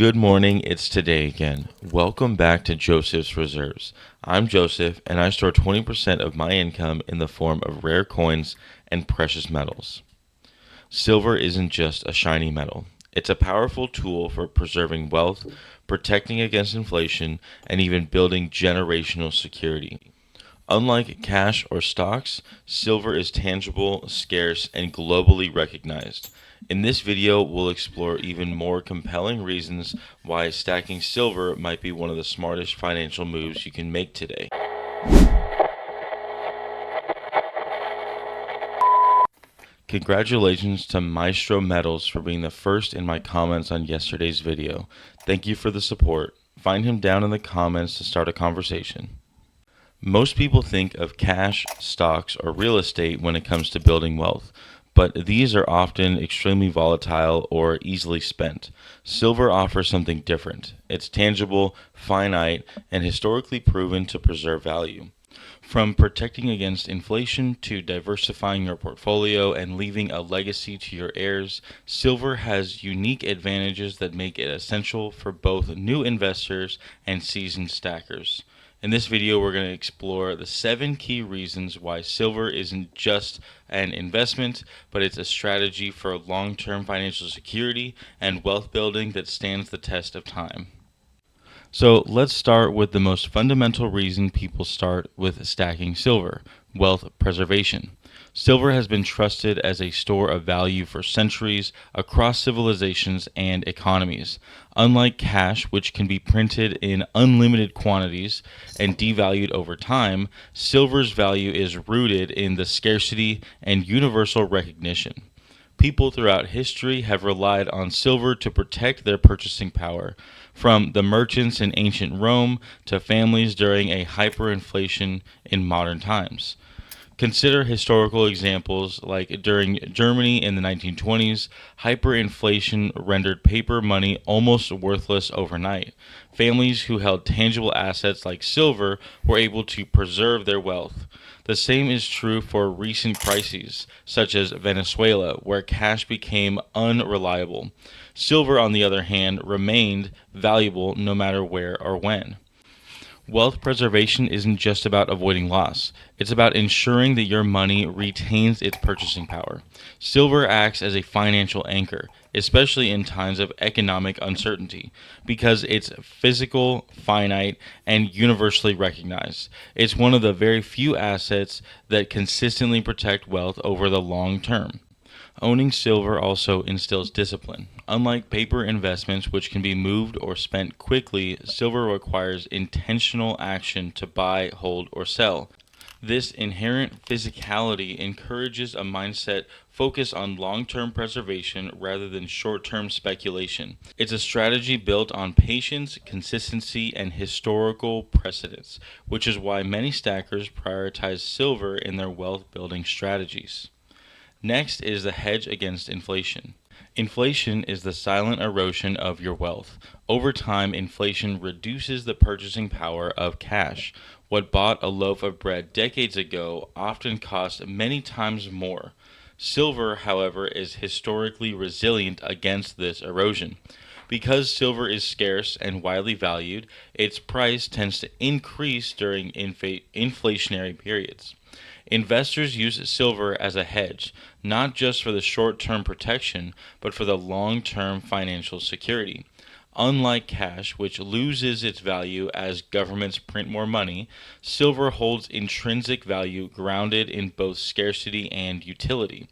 Good morning, it's today again. Welcome back to Joseph's Reserves. I'm Joseph, and I store 20% of my income in the form of rare coins and precious metals. Silver isn't just a shiny metal. It's a powerful tool for preserving wealth, protecting against inflation, and even building generational security. Unlike cash or stocks, silver is tangible, scarce, and globally recognized. In this video, we'll explore even more compelling reasons why stacking silver might be one of the smartest financial moves you can make today. Congratulations to Maestro Metals for being the first in my comments on yesterday's video. Thank you for the support. Find him down in the comments to start a conversation. Most people think of cash, stocks, or real estate when it comes to building wealth, but these are often extremely volatile or easily spent. Silver offers something different. It's tangible, finite, and historically proven to preserve value. From protecting against inflation to diversifying your portfolio and leaving a legacy to your heirs, silver has unique advantages that make it essential for both new investors and seasoned stackers. In this video, we're going to explore the 7 key reasons why silver isn't just an investment, but it's a strategy for long-term financial security and wealth building that stands the test of time. So let's start with the most fundamental reason people start with stacking silver: wealth preservation. Silver has been trusted as a store of value for centuries across civilizations and economies. Unlike cash, which can be printed in unlimited quantities and devalued over time, silver's value is rooted in the scarcity and universal recognition. People throughout history have relied on silver to protect their purchasing power, from the merchants in ancient Rome to families during a hyperinflation in modern times. Consider historical examples like during Germany in the 1920s, hyperinflation rendered paper money almost worthless overnight. Families who held tangible assets like silver were able to preserve their wealth. The same is true for recent crises, such as Venezuela, where cash became unreliable. Silver, on the other hand, remained valuable no matter where or when. Wealth preservation isn't just about avoiding loss. It's about ensuring that your money retains its purchasing power. Silver acts as a financial anchor, especially in times of economic uncertainty, because it's physical, finite, and universally recognized. It's one of the very few assets that consistently protect wealth over the long term. Owning silver also instills discipline. Unlike paper investments, which can be moved or spent quickly, silver requires intentional action to buy, hold, or sell. This inherent physicality encourages a mindset focused on long-term preservation rather than short-term speculation. It's a strategy built on patience, consistency, and historical precedents, which is why many stackers prioritize silver in their wealth-building strategies. Next is the hedge against inflation. Inflation is the silent erosion of your wealth. Over time, inflation reduces the purchasing power of cash. What bought a loaf of bread decades ago often costs many times more. Silver, however, is historically resilient against this erosion. Because silver is scarce and widely valued, its price tends to increase during inflationary periods. Investors use silver as a hedge, not just for the short-term protection, but for the long-term financial security. Unlike cash, which loses its value as governments print more money, silver holds intrinsic value grounded in both scarcity and utility.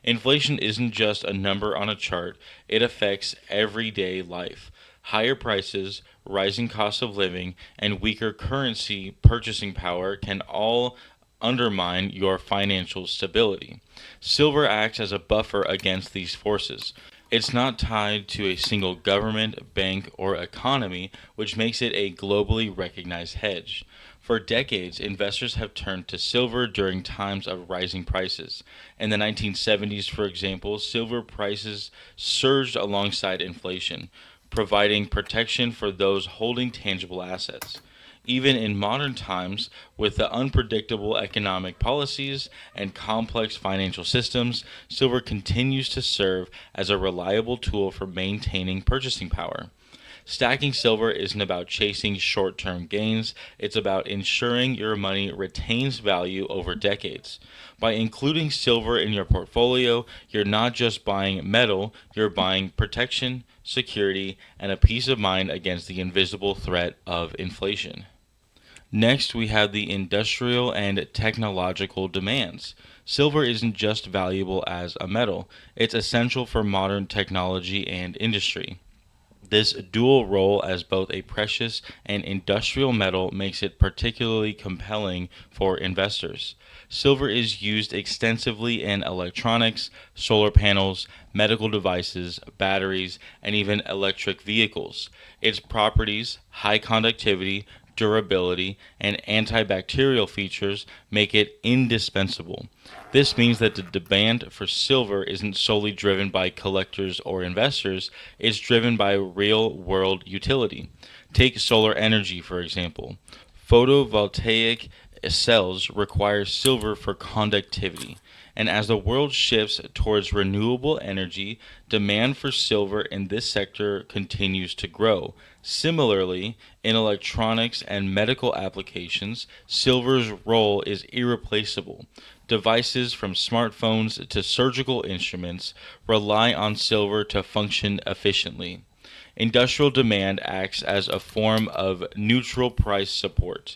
Inflation isn't just a number on a chart, it affects everyday life. Higher prices, rising costs of living, and weaker currency purchasing power can all undermine your financial stability. Silver acts as a buffer against these forces. It's not tied to a single government, bank, or economy, which makes it a globally recognized hedge. For decades, investors have turned to silver during times of rising prices. In the 1970s, for example, silver prices surged alongside inflation, providing protection for those holding tangible assets. Even in modern times, with the unpredictable economic policies and complex financial systems, silver continues to serve as a reliable tool for maintaining purchasing power. Stacking silver isn't about chasing short term gains, it's about ensuring your money retains value over decades. By including silver in your portfolio, you're not just buying metal, you're buying protection, security, and a peace of mind against the invisible threat of inflation. Next, we have the industrial and technological demands. Silver isn't just valuable as a metal, it's essential for modern technology and industry. This dual role as both a precious and industrial metal makes it particularly compelling for investors. Silver is used extensively in electronics, solar panels, medical devices, batteries, and even electric vehicles. Its properties, high conductivity, durability, and antibacterial features make it indispensable. This means that the demand for silver isn't solely driven by collectors or investors, it's driven by real world utility. Take solar energy, for example. Photovoltaic cells require silver for conductivity. And as the world shifts towards renewable energy, demand for silver in this sector continues to grow. Similarly, in electronics and medical applications, silver's role is irreplaceable. Devices from smartphones to surgical instruments rely on silver to function efficiently. Industrial demand acts as a form of neutral price support.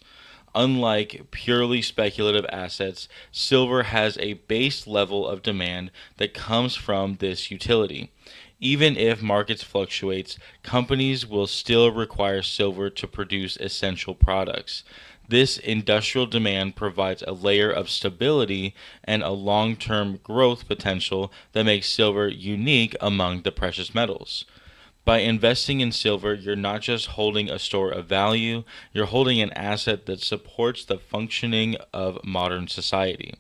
Unlike purely speculative assets, silver has a base level of demand that comes from this utility. Even if markets fluctuate, companies will still require silver to produce essential products. This industrial demand provides a layer of stability and a long-term growth potential that makes silver unique among the precious metals. By investing in silver, you're not just holding a store of value, you're holding an asset that supports the functioning of modern society.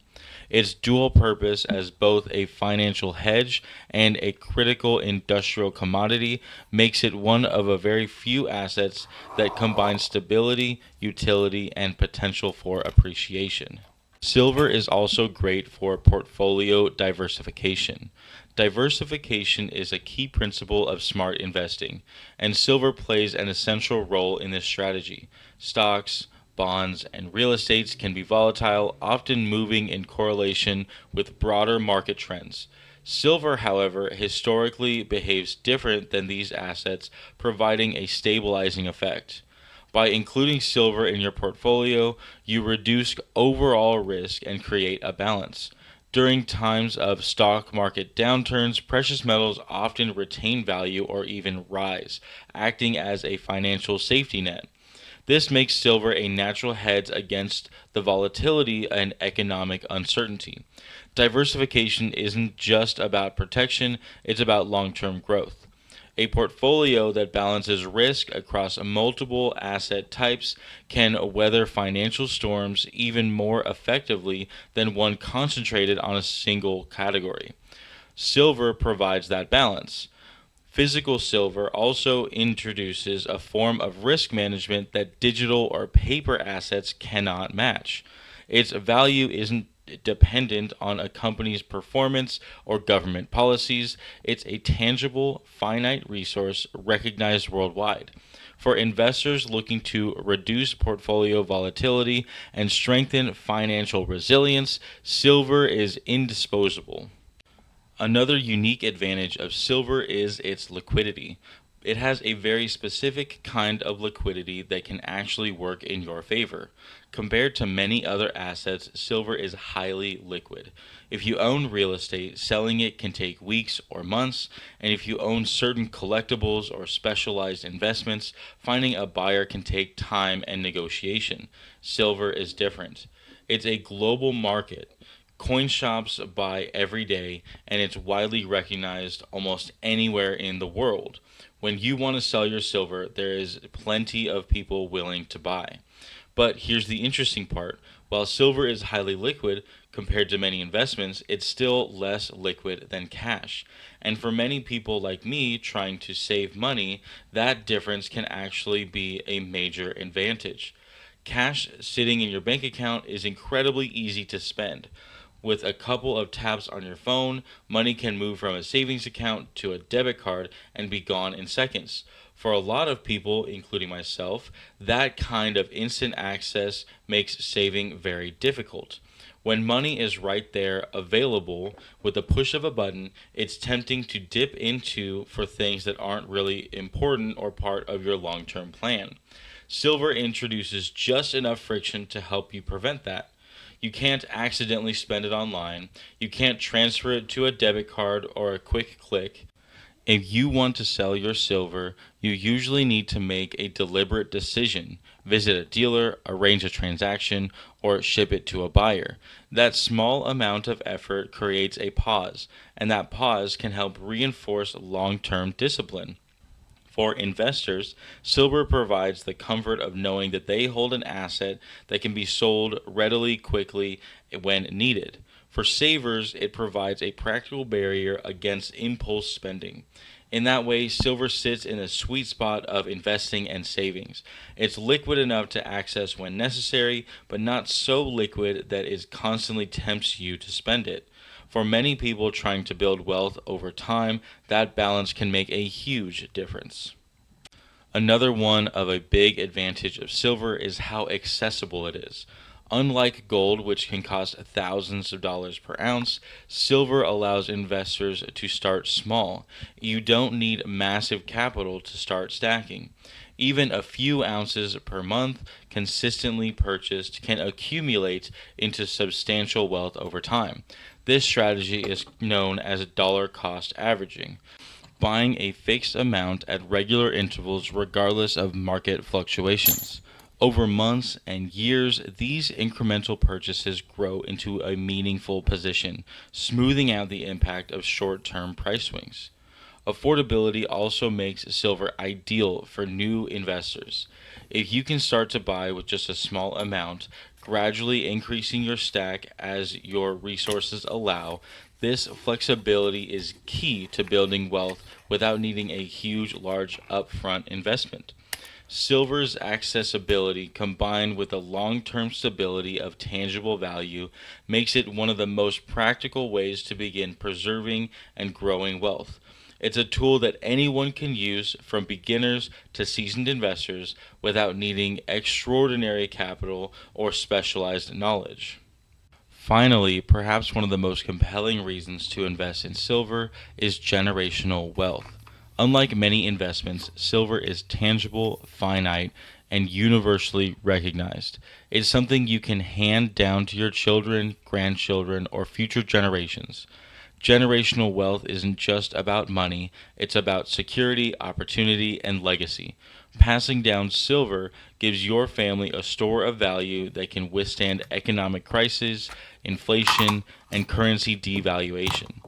Its dual purpose as both a financial hedge and a critical industrial commodity makes it one of a very few assets that combine stability, utility, and potential for appreciation. Silver is also great for portfolio diversification. Diversification is a key principle of smart investing, and silver plays an essential role in this strategy. Stocks, bonds, and real estates can be volatile, often moving in correlation with broader market trends. Silver, however, historically behaves different than these assets, providing a stabilizing effect. By including silver in your portfolio, you reduce overall risk and create a balance. During times of stock market downturns, precious metals often retain value or even rise, acting as a financial safety net. This makes silver a natural hedge against the volatility and economic uncertainty. Diversification isn't just about protection, it's about long term growth. A portfolio that balances risk across multiple asset types can weather financial storms even more effectively than one concentrated on a single category. Silver provides that balance. Physical silver also introduces a form of risk management that digital or paper assets cannot match. Its value isn't dependent on a company's performance or government policies. It's a tangible, finite resource recognized worldwide. For investors looking to reduce portfolio volatility and strengthen financial resilience, silver is indisposable. Another unique advantage of silver is its liquidity. It has a very specific kind of liquidity that can actually work in your favor. Compared to many other assets, silver is highly liquid. If you own real estate, selling it can take weeks or months, and if you own certain collectibles or specialized investments, finding a buyer can take time and negotiation. Silver is different. It's a global market. Coin shops buy every day, and it's widely recognized almost anywhere in the world. When you want to sell your silver, there is plenty of people willing to buy. But here's the interesting part. While silver is highly liquid compared to many investments, it's still less liquid than cash. And for many people like me trying to save money, that difference can actually be a major advantage. Cash sitting in your bank account is incredibly easy to spend. With a couple of taps on your phone, money can move from a savings account to a debit card and be gone in seconds. For a lot of people, including myself, that kind of instant access makes saving very difficult. When money is right there, available, with the push of a button, it's tempting to dip into for things that aren't really important or part of your long term plan. Silver introduces just enough friction to help you prevent that. You can't accidentally spend it online. You can't transfer it to a debit card or a quick click. If you want to sell your silver, you usually need to make a deliberate decision, visit a dealer, arrange a transaction, or ship it to a buyer. That small amount of effort creates a pause, and that pause can help reinforce long term discipline. For investors, silver provides the comfort of knowing that they hold an asset that can be sold readily, quickly, when needed. For savers, it provides a practical barrier against impulse spending. In that way, silver sits in a sweet spot of investing and savings. It's liquid enough to access when necessary, but not so liquid that it constantly tempts you to spend it. For many people trying to build wealth over time, that balance can make a huge difference. Another one of a big advantage of silver is how accessible it is. Unlike gold, which can cost thousands of dollars per ounce, silver allows investors to start small. You don't need massive capital to start stacking. Even a few ounces per month, consistently purchased, can accumulate into substantial wealth over time. This strategy is known as dollar cost averaging, buying a fixed amount at regular intervals regardless of market fluctuations. Over months and years, these incremental purchases grow into a meaningful position, smoothing out the impact of short term price swings. Affordability also makes silver ideal for new investors. If you can start to buy with just a small amount, gradually increasing your stack as your resources allow, this flexibility is key to building wealth without needing a huge, large upfront investment. Silver's accessibility combined with the long term stability of tangible value makes it one of the most practical ways to begin preserving and growing wealth. It's a tool that anyone can use, from beginners to seasoned investors, without needing extraordinary capital or specialized knowledge. Finally, perhaps one of the most compelling reasons to invest in silver is generational wealth. Unlike many investments, silver is tangible, finite, and universally recognized. It's something you can hand down to your children, grandchildren, or future generations. Generational wealth isn't just about money, it's about security, opportunity, and legacy. Passing down silver gives your family a store of value that can withstand economic crises, inflation, and currency devaluation.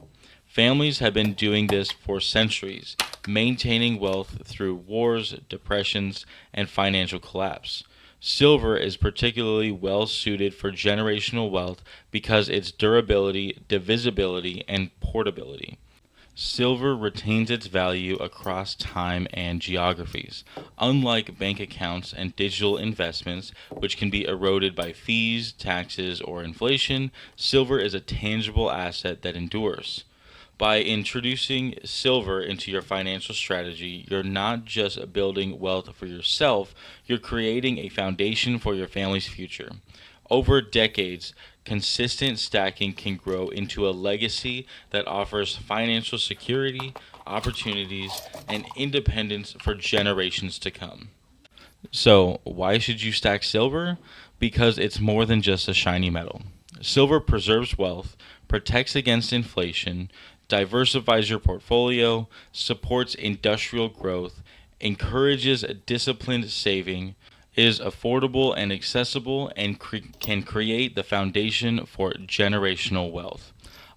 Families have been doing this for centuries, maintaining wealth through wars, depressions, and financial collapse. Silver is particularly well suited for generational wealth because its durability, divisibility, and portability. Silver retains its value across time and geographies. Unlike bank accounts and digital investments, which can be eroded by fees, taxes, or inflation, silver is a tangible asset that endures. By introducing silver into your financial strategy, you're not just building wealth for yourself, you're creating a foundation for your family's future. Over decades, consistent stacking can grow into a legacy that offers financial security, opportunities, and independence for generations to come. So, why should you stack silver? Because it's more than just a shiny metal. Silver preserves wealth, protects against inflation, diversifies your portfolio, supports industrial growth, encourages disciplined saving, is affordable and accessible, and can create the foundation for generational wealth.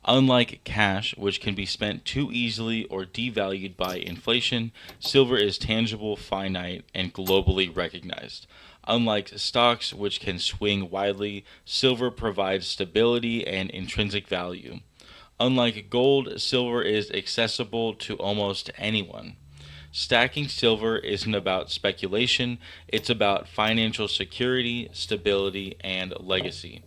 Unlike cash, which can be spent too easily or devalued by inflation, silver is tangible, finite, and globally recognized. Unlike stocks, which can swing widely, silver provides stability and intrinsic value. Unlike gold, silver is accessible to almost anyone. Stacking silver isn't about speculation, it's about financial security, stability, and legacy.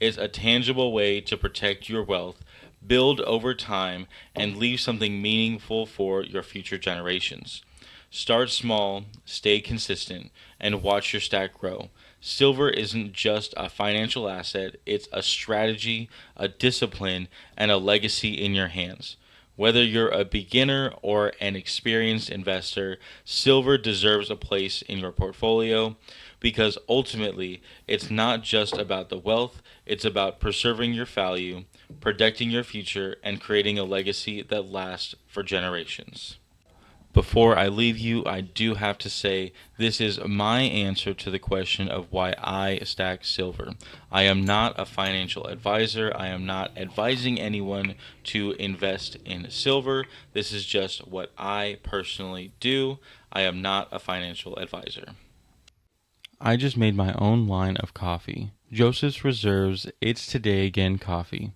It's a tangible way to protect your wealth, build over time, and leave something meaningful for your future generations. Start small, stay consistent, and watch your stack grow. Silver isn't just a financial asset, it's a strategy, a discipline, and a legacy in your hands. Whether you're a beginner or an experienced investor, silver deserves a place in your portfolio because ultimately it's not just about the wealth, it's about preserving your value, protecting your future, and creating a legacy that lasts for generations. Before I leave you, I do have to say this is my answer to the question of why I stack silver. I am not a financial advisor. I am not advising anyone to invest in silver. This is just what I personally do. I am not a financial advisor. I just made my own line of coffee. Joseph's Reserves It's Today Again coffee.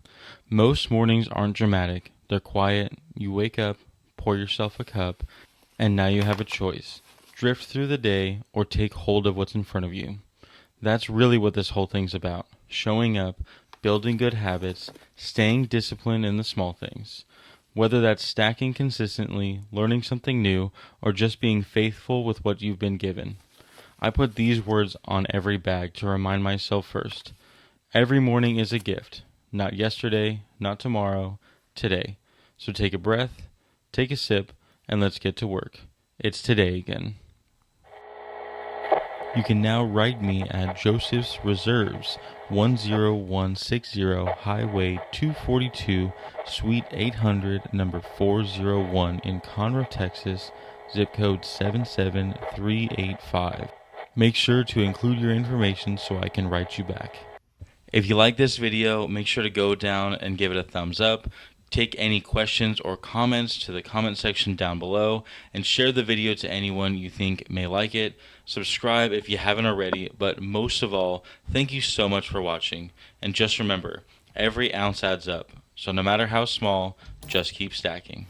Most mornings aren't dramatic. They're quiet. You wake up, pour yourself a cup, and now you have a choice. Drift through the day or take hold of what's in front of you. That's really what this whole thing's about. Showing up, building good habits, staying disciplined in the small things. Whether that's stacking consistently, learning something new, or just being faithful with what you've been given. I put these words on every bag to remind myself first. Every morning is a gift. Not yesterday, not tomorrow, today. So take a breath, take a sip, and let's get to work. It's today again. You can now write me at Joseph's Reserves, 10160 Highway 242, Suite 800, number 401 in Conroe, Texas, zip code 77385. Make sure to include your information so I can write you back. If you like this video, make sure to go down and give it a thumbs up. Take any questions or comments to the comment section down below and share the video to anyone you think may like it. Subscribe if you haven't already, but most of all, thank you so much for watching. And just remember, every ounce adds up. So no matter how small, just keep stacking.